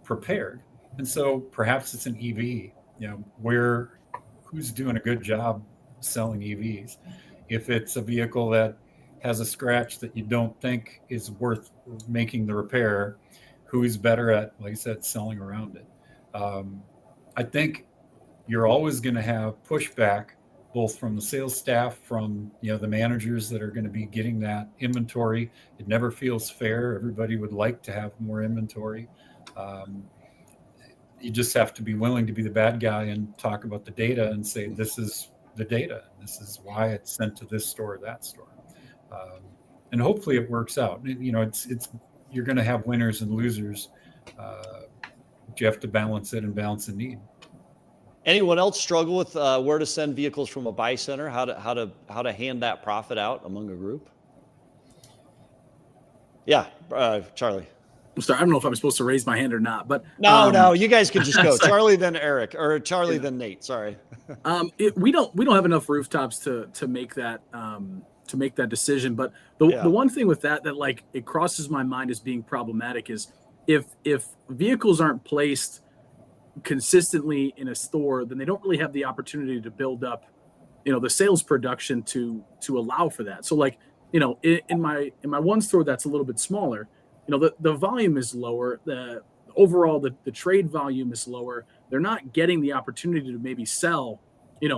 prepared? And so perhaps it's an EV, who's doing a good job selling EVs. If it's a vehicle that has a scratch that you don't think is worth making the repair, who's better at, like I said, selling around it? I think you're always going to have pushback, both from the sales staff, from the managers that are going to be getting that inventory. It never feels fair. Everybody would like to have more inventory. You just have to be willing to be the bad guy and talk about the data and say, this is the data. This is why it's sent to this store or that store. And hopefully it works out. It's you're going to have winners and losers. But you have to balance it and balance the need. Anyone else struggle with where to send vehicles from a buy center? How to hand that profit out among a group? Yeah, Charlie. I'm sorry, I don't know if I'm supposed to raise my hand or not, but no, you guys can just go. Charlie, then Eric, or Charlie, then Nate. Sorry. We don't have enough rooftops to make that decision. But the one thing with that like it crosses my mind as being problematic is if vehicles aren't placed consistently in a store, then they don't really have the opportunity to build up, the sales production to allow for that. So like, in my one store that's a little bit smaller, the volume is lower. The overall the trade volume is lower. They're not getting the opportunity to maybe sell,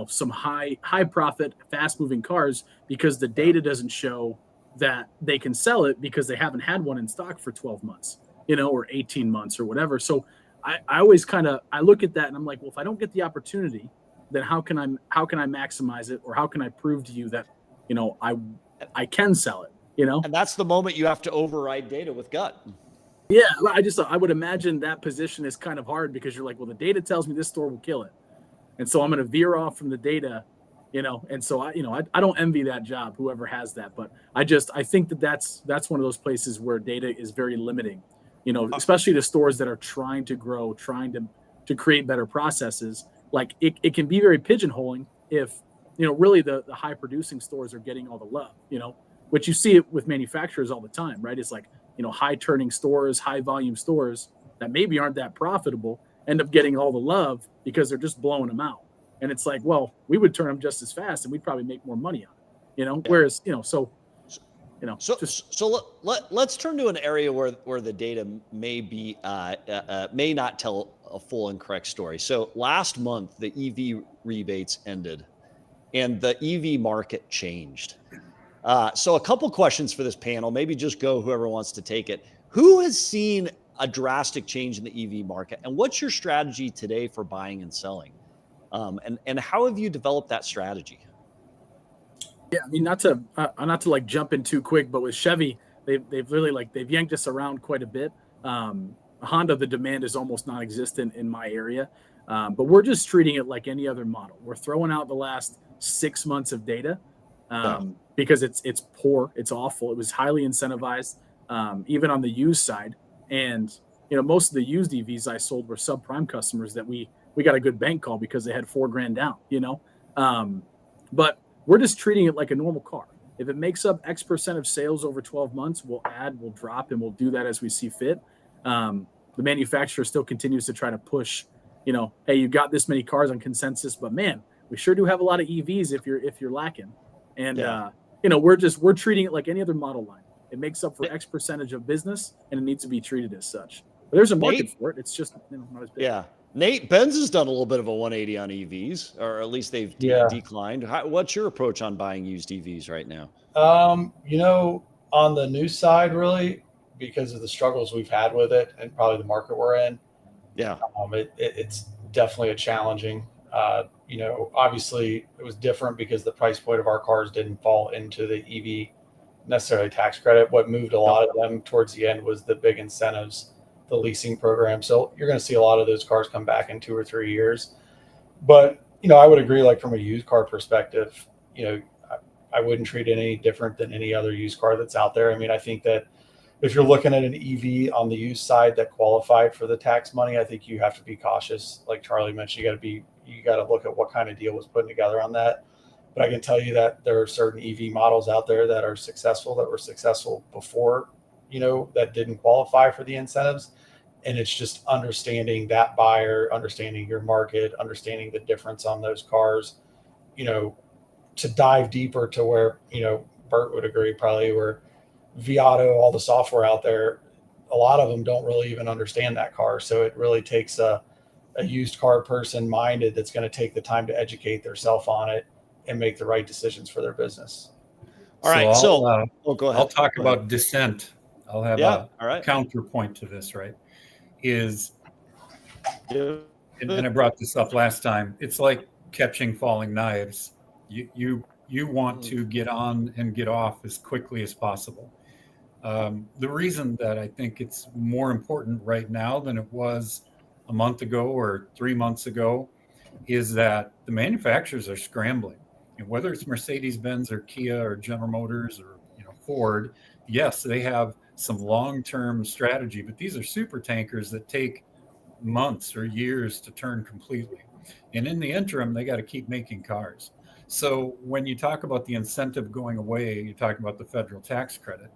some high profit, fast moving cars, because the data doesn't show that they can sell it because they haven't had one in stock for 12 months, or 18 months or whatever. So I always I look at that and I'm like, well, if I don't get the opportunity, then how can I maximize it, or how can I prove to you that, I can sell it, And that's the moment you have to override data with gut. Yeah, I would imagine that position is kind of hard, because you're like, well, the data tells me this store will kill it, and so I'm going to veer off from the data, And so I don't envy that job, whoever has that, but I think that's one of those places where data is very limiting, especially to stores that are trying to grow, trying to create better processes. Like it can be very pigeonholing if, really the high producing stores are getting all the love, which you see it with manufacturers all the time, right? It's like, high turning stores, high volume stores that maybe aren't that profitable end up getting all the love because they're just blowing them out. And it's like, well, we would turn them just as fast and we'd probably make more money on it, Yeah. Whereas, let's turn to an area where the data may not tell a full and correct story. So last month, the EV rebates ended and the EV market changed. So a couple questions for this panel, maybe just go whoever wants to take it. Who has seen a drastic change in the EV market, and what's your strategy today for buying and selling? And how have you developed that strategy? Yeah, I mean, not to jump in too quick, but with Chevy, they've really they've yanked us around quite a bit. Honda, the demand is almost non-existent in my area. But we're just treating it like any other model. We're throwing out the last 6 months of data because it's poor, it's awful. It was highly incentivized, even on the used side. And most of the used EVs I sold were subprime customers that we got a good bank call because they had $4,000 down. But we're just treating it like a normal car. If it makes up X percent of sales over 12 months, we'll add, we'll drop, and we'll do that as we see fit. The manufacturer still continues to try to push, hey, you got this many cars on consensus, but man, we sure do have a lot of EVs if you're lacking. And we're treating it like any other model line. It makes up for X percentage of business, and it needs to be treated as such. But there's a market for it. It's just not as big. Yeah. Nate, Benz has done a little bit of a 180 on EVs, or at least they've declined. What's your approach on buying used EVs right now? On the new side, really, because of the struggles we've had with it and probably the market we're in, it's definitely a challenging. Obviously it was different because the price point of our cars didn't fall into the EV necessarily tax credit. What moved a lot of them towards the end was the big incentives, the leasing program. So you're going to see a lot of those cars come back in 2 or 3 years. But, I would agree, like from a used car perspective, I wouldn't treat it any different than any other used car that's out there. I mean, I think that if you're looking at an EV on the used side that qualified for the tax money, I think you have to be cautious. Like Charlie mentioned, you got to look at what kind of deal was put together on that. But I can tell you that there are certain EV models out there that are successful, that were successful before, that didn't qualify for the incentives. And it's just understanding that buyer, understanding your market, understanding the difference on those cars, to dive deeper to where, Burt would agree probably, where Viato, all the software out there, a lot of them don't really even understand that car. So it really takes a used car person minded that's going to take the time to educate themselves on it and make the right decisions for their business. All right. So go ahead. I'll talk about dissent. I'll have a counterpoint to this, right? And I brought this up last time. It's like catching falling knives. You want to get on and get off as quickly as possible. The reason that I think it's more important right now than it was a month ago or 3 months ago is that the manufacturers are scrambling. And whether it's Mercedes-Benz or Kia or General Motors or Ford, yes, they have some long-term strategy, but these are super tankers that take months or years to turn completely. And in the interim, they got to keep making cars. So when you talk about the incentive going away, you talk about the federal tax credit.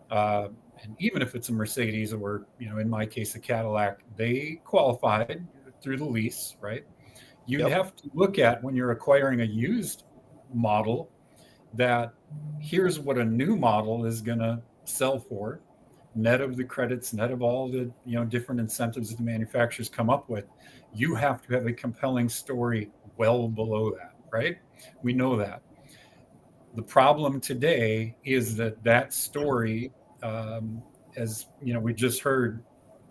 And even if it's a Mercedes or, in my case, a Cadillac, they qualified through the lease, right? You have to look at when you're acquiring a used model that here's what a new model is going to sell for, net of the credits, net of all the different incentives that the manufacturers come up with. You have to have a compelling story well below that, right? We know that. The problem today is that story, as we just heard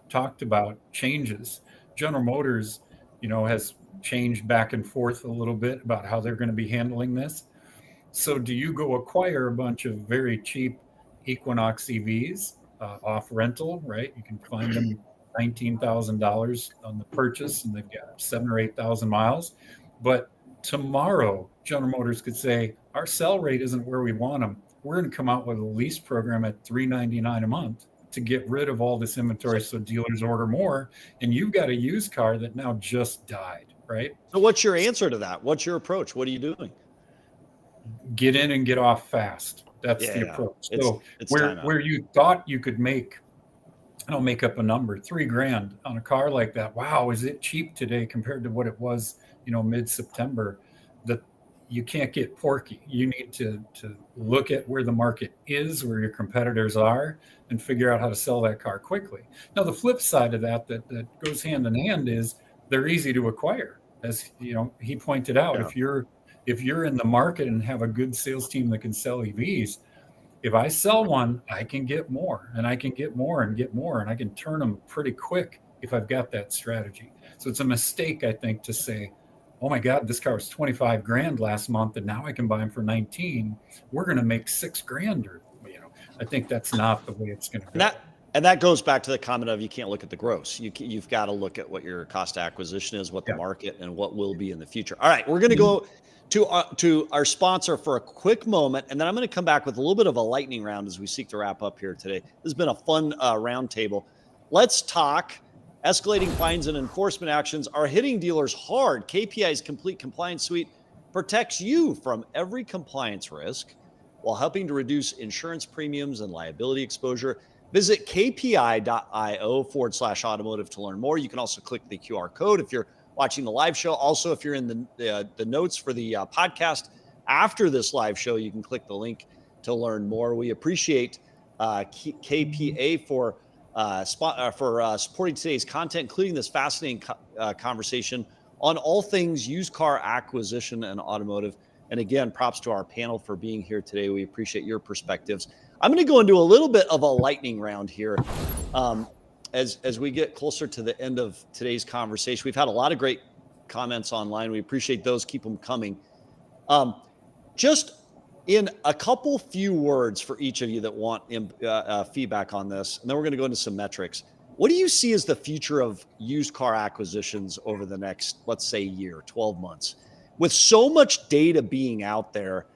talked about, changes. General Motors, has changed back and forth a little bit about how they're going to be handling this. So do you go acquire a bunch of very cheap Equinox EVs off rental, right? You can find them $19,000 on the purchase, and they've got 7,000 or 8,000 miles. But tomorrow, General Motors could say, our sell rate isn't where we want them. We're going to come out with a lease program at $399 a month to get rid of all this inventory so dealers order more. And you've got a used car that now just died, right? So what's your answer to that? What's your approach? What are you doing? Get in and get off fast. That's the approach. So where you thought you could make, I'll make up a number, $3,000 on a car like that. Wow, is it cheap today compared to what it was, mid-September? That you can't get porky. You need to look at where the market is, where your competitors are, and figure out how to sell that car quickly. Now, the flip side of that goes hand in hand is they're easy to acquire. As he pointed out, if you're in the market and have a good sales team that can sell EVs, if I sell one, I can get more, and I can get more and get more, and I can turn them pretty quick if I've got that strategy. So it's a mistake, I think, to say, oh my God, this car was $25,000 last month, and now I can buy them for 19. We're going to make $6,000, or I think that's not the way it's going to go. And that goes back to the comment of you can't look at the gross. You've got to look at what your cost of acquisition is, what the market, and what will be in the future. All right, we're going to go to our sponsor for a quick moment, and then I'm going to come back with a little bit of a lightning round as we seek to wrap up here today. This has been a fun roundtable. Let's talk. Escalating fines and enforcement actions are hitting dealers hard. KPI's complete compliance suite protects you from every compliance risk while helping to reduce insurance premiums and liability exposure. Visit kpi.io/automotive to learn more. You can also click the QR code if you're watching the live show. Also, if you're in the notes for the podcast after this live show, you can click the link to learn more. We appreciate KPA for supporting today's content, including this fascinating conversation on all things used car acquisition and automotive. And again, props to our panel for being here today. We appreciate your perspectives. I'm going to go into a little bit of a lightning round here. As we get closer to the end of today's conversation, we've had a lot of great comments online. We appreciate those. Keep them coming. Just in a couple few words for each of you that want feedback on this, and then we're going to go into some metrics. What do you see as the future of used car acquisitions over the next, let's say, year, 12 months? With so much data being out there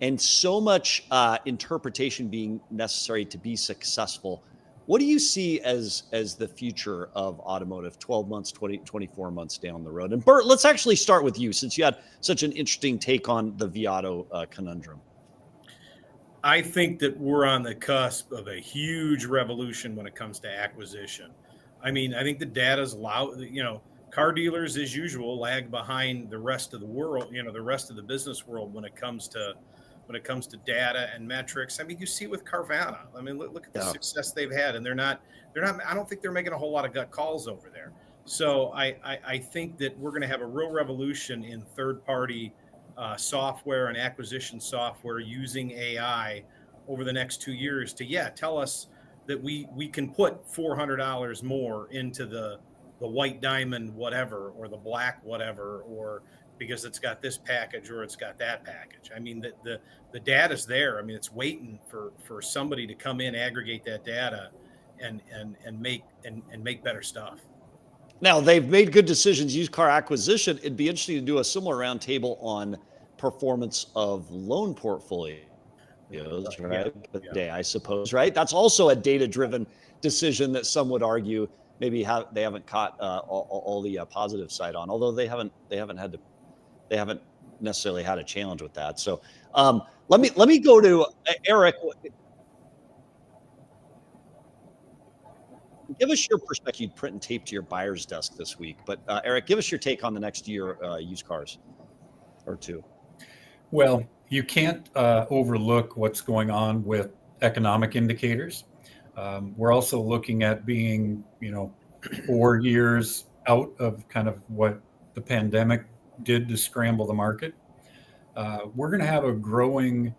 and so much interpretation being necessary to be successful, what do you see as the future of automotive 12 months, 24 months down the road? And Burt, let's actually start with you, since you had such an interesting take on the Viato conundrum. I think that we're on the cusp of a huge revolution when it comes to acquisition. I mean, I think the data's loud, car dealers, as usual, lag behind the rest of the world, the rest of the business world when it comes to data and metrics. I mean, you see with Carvana. I mean, look at the success they've had, and they're not. I don't think they're making a whole lot of gut calls over there. So I think that we're going to have a real revolution in third-party software and acquisition software using AI over the next 2 years to tell us that we can put $400 more into the white diamond whatever, or the black whatever, or because it's got this package or it's got that package. I mean, the data's there. I mean, it's waiting for somebody to come in, aggregate that data, and make better stuff. Now, they've made good decisions, used car acquisition. It'd be interesting to do a similar roundtable on performance of loan portfolios, right? I suppose, right? That's also a data-driven decision that some would argue maybe they haven't caught all the positive side on, although they haven't necessarily had a challenge with that. So let me go to Eric. Give us your perspective. You'd print and tape to your buyer's desk this week, but Eric, give us your take on the next year used cars or two. Well, you can't overlook what's going on with economic indicators. We're also looking at being, 4 years out of kind of what the pandemic did to scramble the market. We're going to have a growing,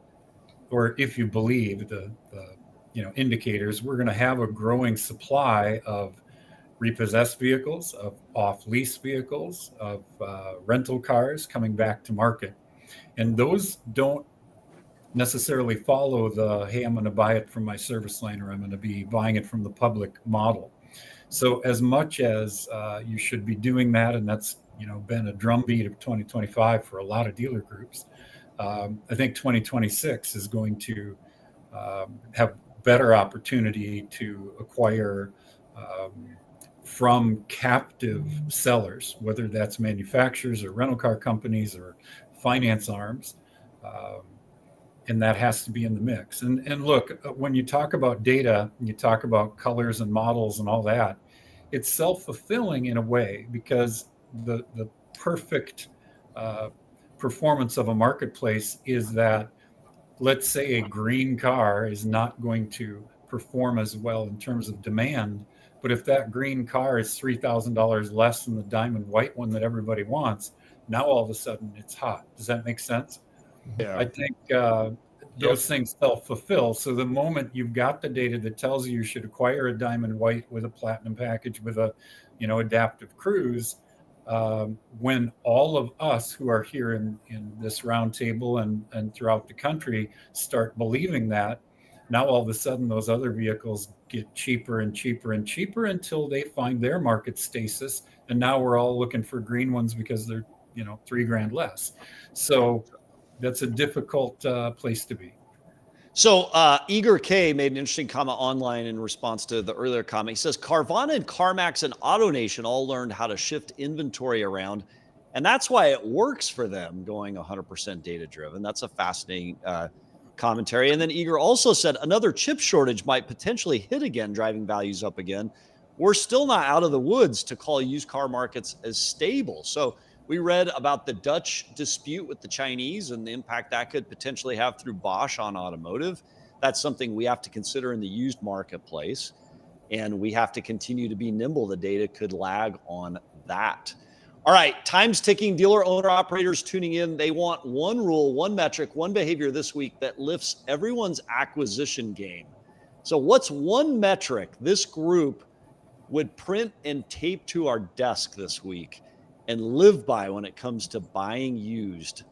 or if you believe the indicators, we're going to have a growing supply of repossessed vehicles, of off-lease vehicles, of rental cars coming back to market. And those don't necessarily follow the, hey, I'm going to buy it from my service line, or I'm going to be buying it from the public model. So as much as you should be doing that, and that's been a drumbeat of 2025 for a lot of dealer groups, I think 2026 is going to have better opportunity to acquire from captive sellers, whether that's manufacturers or rental car companies or finance arms. And that has to be in the mix. And look, when you talk about data, and you talk about colors and models and all that, it's self-fulfilling in a way, because the perfect performance of a marketplace is that, let's say, a green car is not going to perform as well in terms of demand, but if that green car is $3,000 less than the diamond white one that everybody wants, now all of a sudden it's hot. Does that make sense? Yeah. I think those things self-fulfill. So the moment you've got the data that tells you should acquire a diamond white with a platinum package with a, adaptive cruise, when all of us who are here in this roundtable and throughout the country start believing that, Now all of a sudden those other vehicles get cheaper and cheaper and cheaper until they find their market stasis. And now we're all looking for green ones because they're, $3,000 less. So that's a difficult place to be. So Eager K made an interesting comment online in response to the earlier comment. He says, Carvana and CarMax and AutoNation all learned how to shift inventory around. And that's why it works for them going 100% data driven. That's a fascinating commentary. And then Eager also said another chip shortage might potentially hit again, driving values up again. We're still not out of the woods to call used car markets as stable. So we read about the Dutch dispute with the Chinese and the impact that could potentially have through Bosch on automotive. That's something we have to consider in the used marketplace. And we have to continue to be nimble. The data could lag on that. All right, time's ticking. Dealer owner operators tuning in. They want one rule, one metric, one behavior this week that lifts everyone's acquisition game. So what's one metric this group would print and tape to our desk this week and live by when it comes to buying used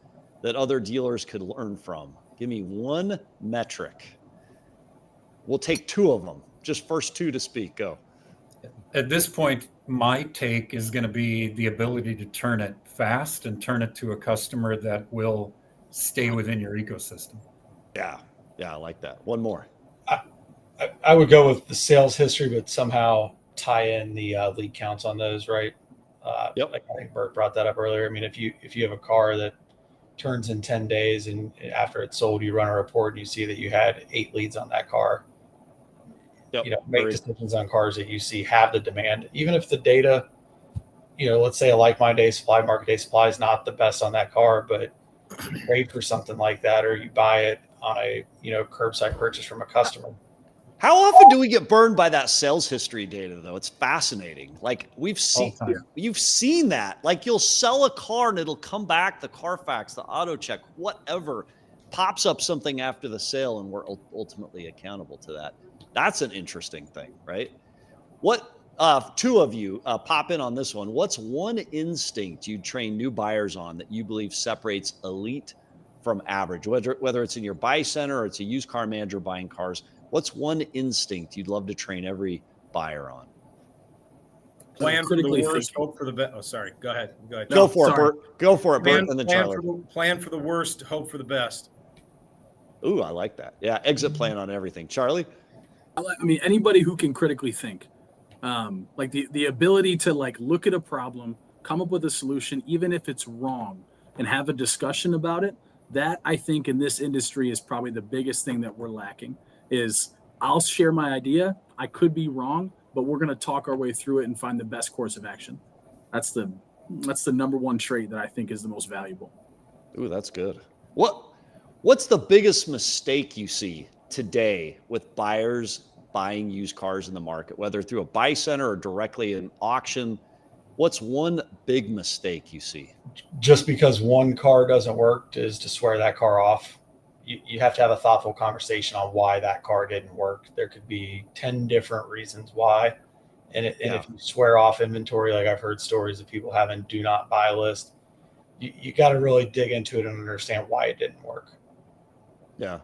that other dealers could learn from? Give me one metric. We'll take two of them. Just first two to speak. Go. At this point, my take is going to be the ability to turn it fast and turn it to a customer that will stay within your ecosystem. Yeah, I like that. One more. I would go with the sales history, but somehow tie in the lead counts on those, right? Yep. Like I think Burt brought that up earlier. I mean, if you have a car that turns in 10 days and after it's sold, you run a report and you see that you had 8 leads on that car. Yep. Make decisions on cars that you see have the demand, even if the data, let's say a like my day supply, market day supply is not the best on that car, but you trade for something like that, or you buy it on a, curbside purchase from a customer. How often do we get burned by that sales history data, though? It's fascinating. Like you've seen that. Like you'll sell a car and it'll come back, the Carfax, the auto check, whatever, pops up something after the sale, and we're ultimately accountable to that. That's an interesting thing, right? What two of you pop in on this one? What's one instinct you'd train new buyers on that you believe separates elite from average, whether it's in your buy center or it's a used car manager buying cars? What's one instinct you'd love to train every buyer on? Plan for the worst, hope for the best. Oh, sorry. Go ahead. Go for it, Burt. Go for it, Burt. And then Charlie. Plan for the worst, hope for the best. Ooh, I like that. Yeah, exit plan on everything. Charlie? I mean, anybody who can critically think, like the ability to look at a problem, come up with a solution, even if it's wrong, and have a discussion about it. That, I think, in this industry is probably the biggest thing that we're lacking. Is I'll share my idea. I could be wrong, but we're going to talk our way through it and find the best course of action. That's the number one trait that I think is the most valuable. Ooh, that's good. What's the biggest mistake you see today with buyers buying used cars in the market, whether through a buy center or directly in auction? What's one big mistake you see? Just because one car doesn't work is to swear that car off. You have to have a thoughtful conversation on why that car didn't work. There could be 10 different reasons why. And if you swear off inventory, like I've heard stories of people having do not buy list, you got to really dig into it and understand why it didn't work. Yeah.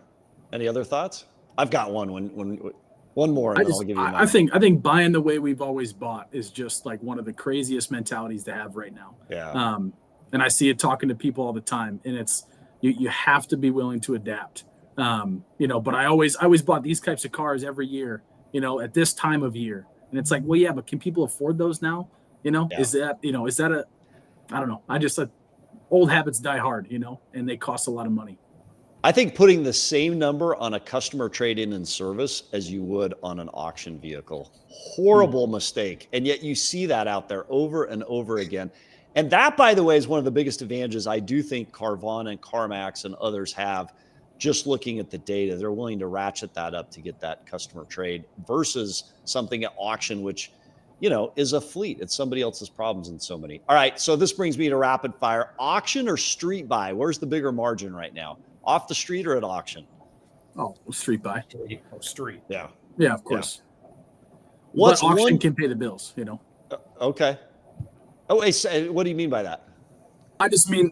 Any other thoughts? I've got one more, and I'll give you mine. I think buying the way we've always bought is just like one of the craziest mentalities to have right now. Yeah. And I see it talking to people all the time, and it's, you have to be willing to adapt. But I always bought these types of cars every year, at this time of year. And it's like, well, yeah, but can people afford those now? Is that I don't know. I just said old habits die hard, and they cost a lot of money. I think putting the same number on a customer trade-in and service as you would on an auction vehicle, horrible mistake. And yet you see that out there over and over again. And that, by the way, is one of the biggest advantages I do think Carvana and CarMax and others have, just looking at the data. They're willing to ratchet that up to get that customer trade versus something at auction, which, is a fleet. It's somebody else's problems in so many. All right, so this brings me to rapid fire. Auction or street buy? Where's the bigger margin right now? Off the street or at auction? Oh, street buy. Street. Yeah. Yeah, of course. Yeah. What's auction can pay the bills, Okay. Oh, wait, what do you mean by that? I just mean,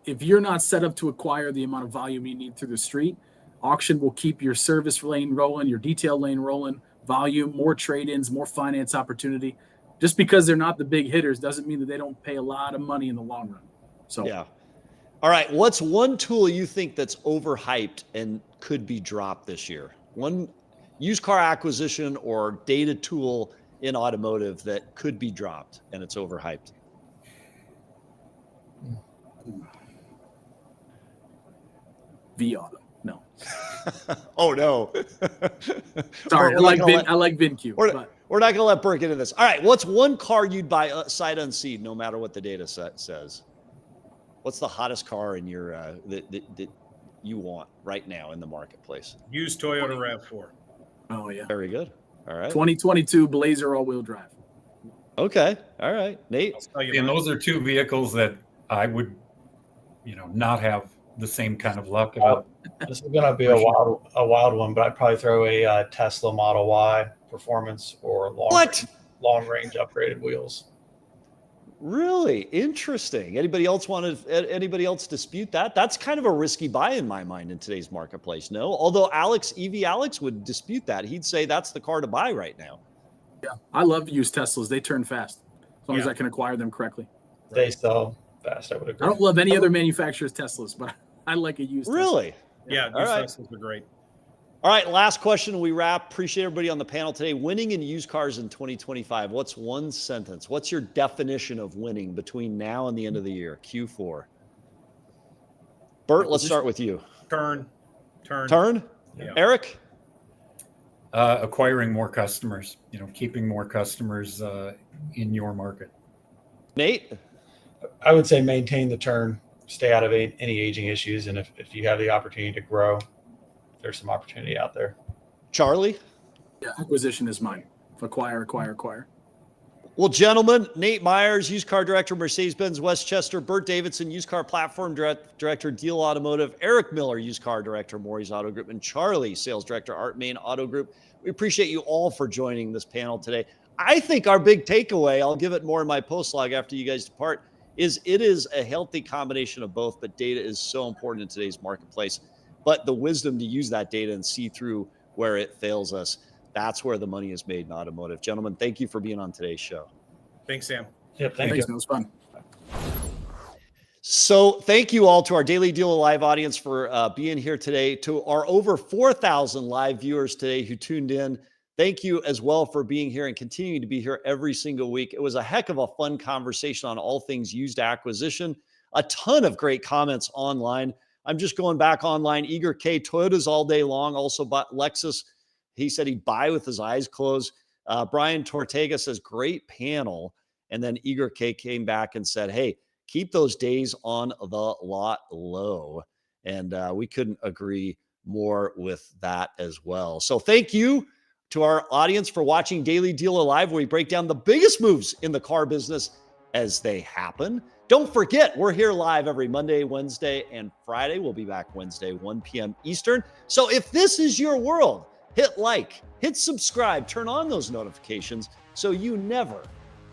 if you're not set up to acquire the amount of volume you need through the street, Auction will keep your service lane rolling, your detail lane rolling, volume, more trade-ins, more finance opportunity. Just because they're not the big hitters doesn't mean that they don't pay a lot of money in the long run. So Yeah. All right. What's one tool you think that's overhyped and could be dropped this year? One used car acquisition or data tool in automotive that could be dropped and it's overhyped. V-Auto. No. Oh no. Sorry, I like VinQ. We're but not going to let Burt get into this. All right. What's one car you'd buy sight unseen, no matter what the data set says? What's the hottest car in your that you want right now in the marketplace? Used Toyota RAV4. oh yeah. Very good. All right. 2022 Blazer all-wheel drive. Okay. All right. Nate. I'll tell you And mine. those are two vehicles that I would, not have the same kind of luck about. This is going to be a wild one, but I'd probably throw a Tesla Model Y performance or long range upgraded wheels. Really interesting. Anybody else dispute that? That's kind of a risky buy in my mind in today's marketplace. No, although EV Alex would dispute that. He'd say that's the car to buy right now. Yeah, I love used Teslas. They turn fast as long as Yeah. I can acquire them correctly. They sell fast, I would agree. I don't love any other manufacturer's Teslas, but I like a used Tesla. Really? Yeah, All used right. Teslas are great. All right. Last question. We wrap. Appreciate everybody on the panel today. Winning in used cars in 2025. What's one sentence? What's your definition of winning between now and the end of the year? Q4. Burt, let's start with you. Turn. Yeah. Eric? Acquiring more customers, keeping more customers in your market. Nate? I would say maintain the turn, stay out of any aging issues, and if you have the opportunity to grow, there's some opportunity out there. Charlie? Yeah, acquisition is mine. Acquire. Well, gentlemen, Nate Myers, used car director, Mercedes-Benz Westchester, Burt Davidson, used car platform director, Diehl Automotive, Eric Miller, used car director, Morrie's Auto Group, and Charlie, sales director, Moehn Auto Group. We appreciate you all for joining this panel today. I think our big takeaway, I'll give it more in my post log after you guys depart, is it is a healthy combination of both, but data is so important in today's marketplace. But the wisdom to use that data and see through where it fails us, that's where the money is made in automotive. Gentlemen, thank you for being on today's show. Thanks, Sam. Yep, thank Thanks, you. man. It was fun. So thank you all to our Daily Deal Live audience for being here today, to our over 4,000 live viewers today who tuned in. Thank you as well for being here and continuing to be here every single week. It was a heck of a fun conversation on all things used acquisition. A ton of great comments online. I'm just going back online. Eager K, Toyotas all day long. Also bought Lexus. He said he'd buy with his eyes closed. Brian Tortega says, great panel. And then Eager K came back and said, hey, keep those days on the lot low. And we couldn't agree more with that as well. So thank you to our audience for watching Daily Dealer Live, where we break down the biggest moves in the car business as they happen. Don't forget, we're here live every Monday, Wednesday, and Friday. We'll be back Wednesday, 1 p.m. Eastern. So if this is your world, hit like, hit subscribe, turn on those notifications so you never,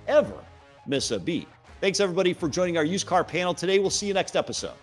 ever miss a beat. Thanks, everybody, for joining our used car panel today. We'll see you next episode.